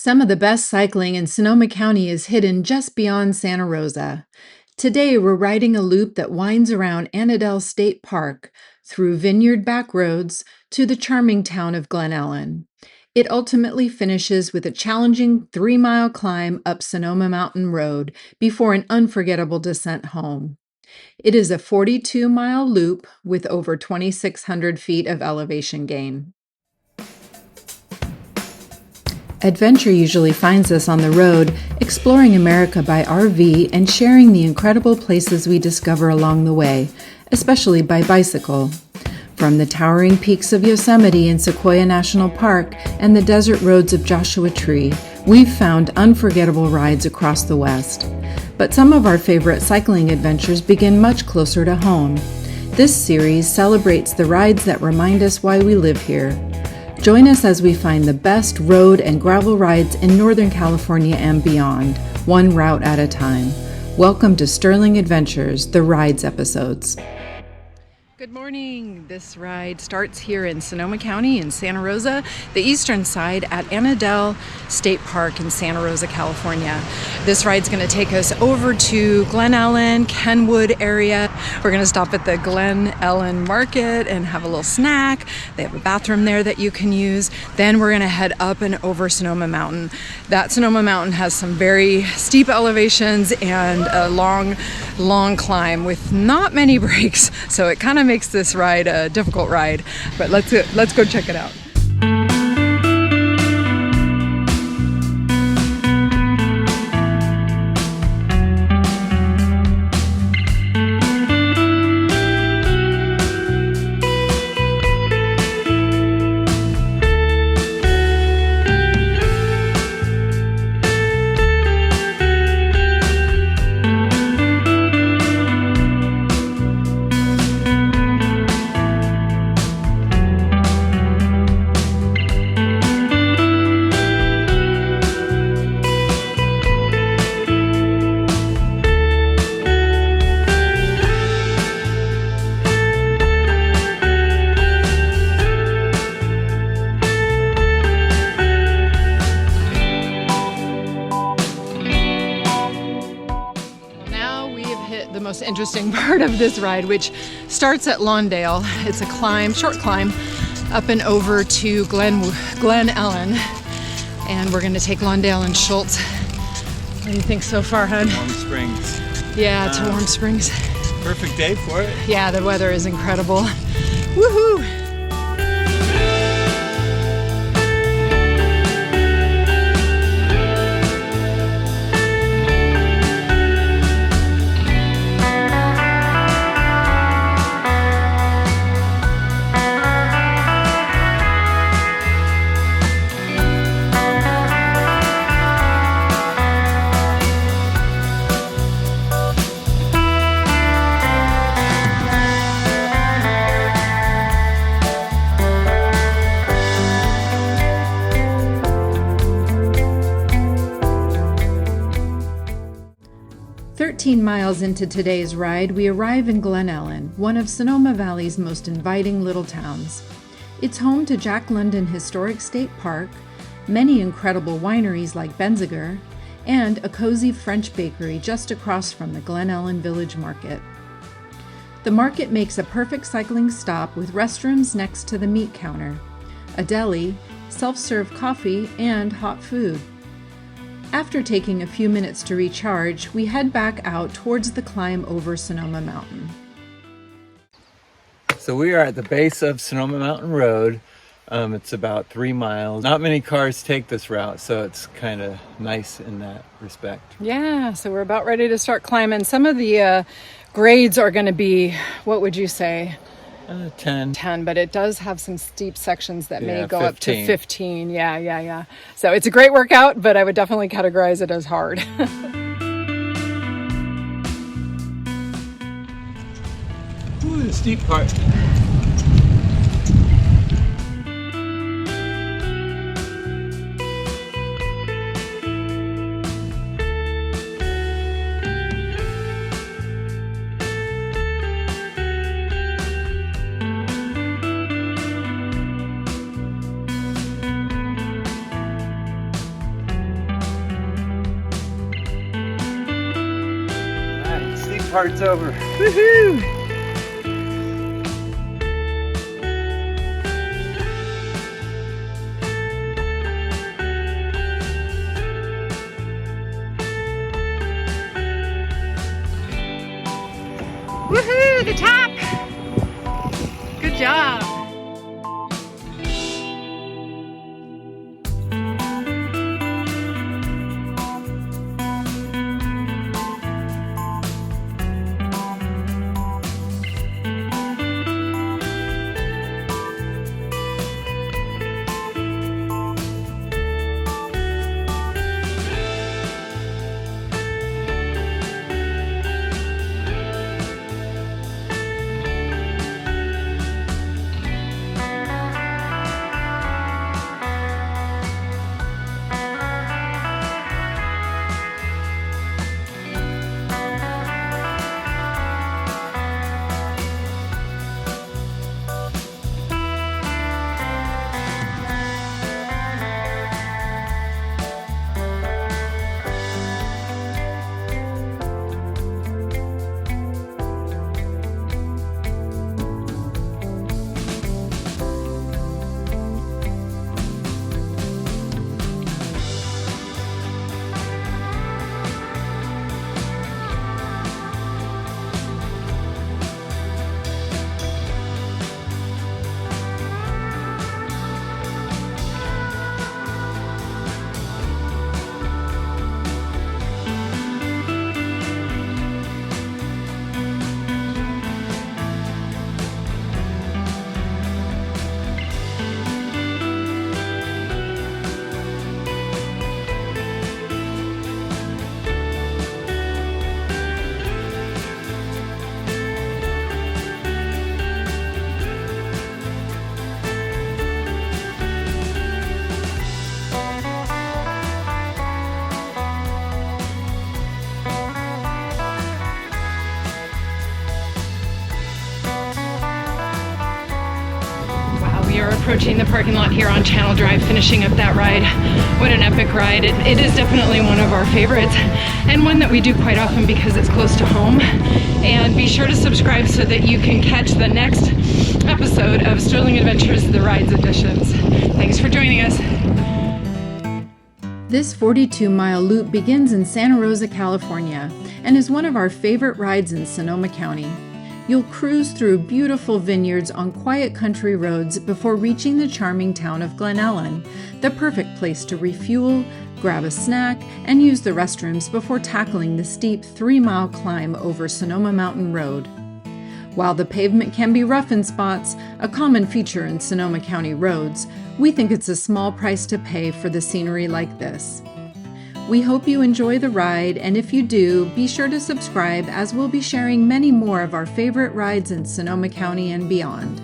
Some of the best cycling in Sonoma County is hidden just beyond Santa Rosa. Today, we're riding a loop that winds around Annadel State Park, through vineyard back roads to the charming town of Glen Ellen. It ultimately finishes with a challenging 3-mile climb up Sonoma Mountain Road before an unforgettable descent home. It is a 42-mile loop with over 2,600 feet of elevation gain. Adventure usually finds us on the road, exploring America by RV and sharing the incredible places we discover along the way, especially by bicycle. From the towering peaks of Yosemite and Sequoia National Park and the desert roads of Joshua Tree, we've found unforgettable rides across the West. But some of our favorite cycling adventures begin much closer to home. This series celebrates the rides that remind us why we live here. Join us as we find the best road and gravel rides in Northern California and beyond, one route at a time. Welcome to Sterling Adventures, the Rides episodes. Good morning. This ride starts here in Sonoma County in Santa Rosa, the eastern side at Annadel State Park in Santa Rosa, California. This ride's going to take us over to Glen Ellen, Kenwood area. We're going to stop at the Glen Ellen Market and have a little snack. They have a bathroom there that you can use. Then we're going to head up and over Sonoma Mountain. That Sonoma Mountain has some very steep elevations and a long climb with not many breaks. So it kind of makes this ride a difficult ride, but let's go check it out. The most interesting part of this ride, which starts at Lawndale. It's a short climb up and over to Glen Ellen, and we're going to take Lawndale and Schultz. What do you think so far, hon? Warm Springs. Yeah, to Warm Springs. Perfect day for it. Yeah, the weather is incredible. Woohoo! Miles into today's ride, we arrive in Glen Ellen, one of Sonoma Valley's most inviting little towns. It's home to Jack London Historic State Park, many incredible wineries like Benziger, and a cozy French bakery just across from the Glen Ellen Village Market. The market makes a perfect cycling stop with restrooms next to the meat counter, a deli, self-serve coffee, and hot food. After taking a few minutes to recharge, we head back out towards the climb over Sonoma Mountain. So we are at the base of Sonoma Mountain Road. It's about 3 miles. Not many cars take this route, so it's kind of nice in that respect. Yeah, so we're about ready to start climbing. Some of the grades are going to be, what would you say? 10, but it does have some steep sections that may go 15. up to 15. Yeah. So it's a great workout, but I would definitely categorize it as hard. Ooh, the steep part. part's over. Woohoo! Woohoo! The top! Good job! We are approaching the parking lot here on Channel Drive, finishing up that ride. What an epic ride. It is definitely one of our favorites, and one that we do quite often because it's close to home. And be sure to subscribe so that you can catch the next episode of Sterling Adventures, The Rides Editions. Thanks for joining us. This 42-mile loop begins in Santa Rosa, California, and is one of our favorite rides in Sonoma County. You'll cruise through beautiful vineyards on quiet country roads before reaching the charming town of Glen Ellen, the perfect place to refuel, grab a snack, and use the restrooms before tackling the steep 3-mile climb over Sonoma Mountain Road. While the pavement can be rough in spots, a common feature in Sonoma County roads, we think it's a small price to pay for the scenery like this. We hope you enjoy the ride, and if you do, be sure to subscribe as we'll be sharing many more of our favorite rides in Sonoma County and beyond.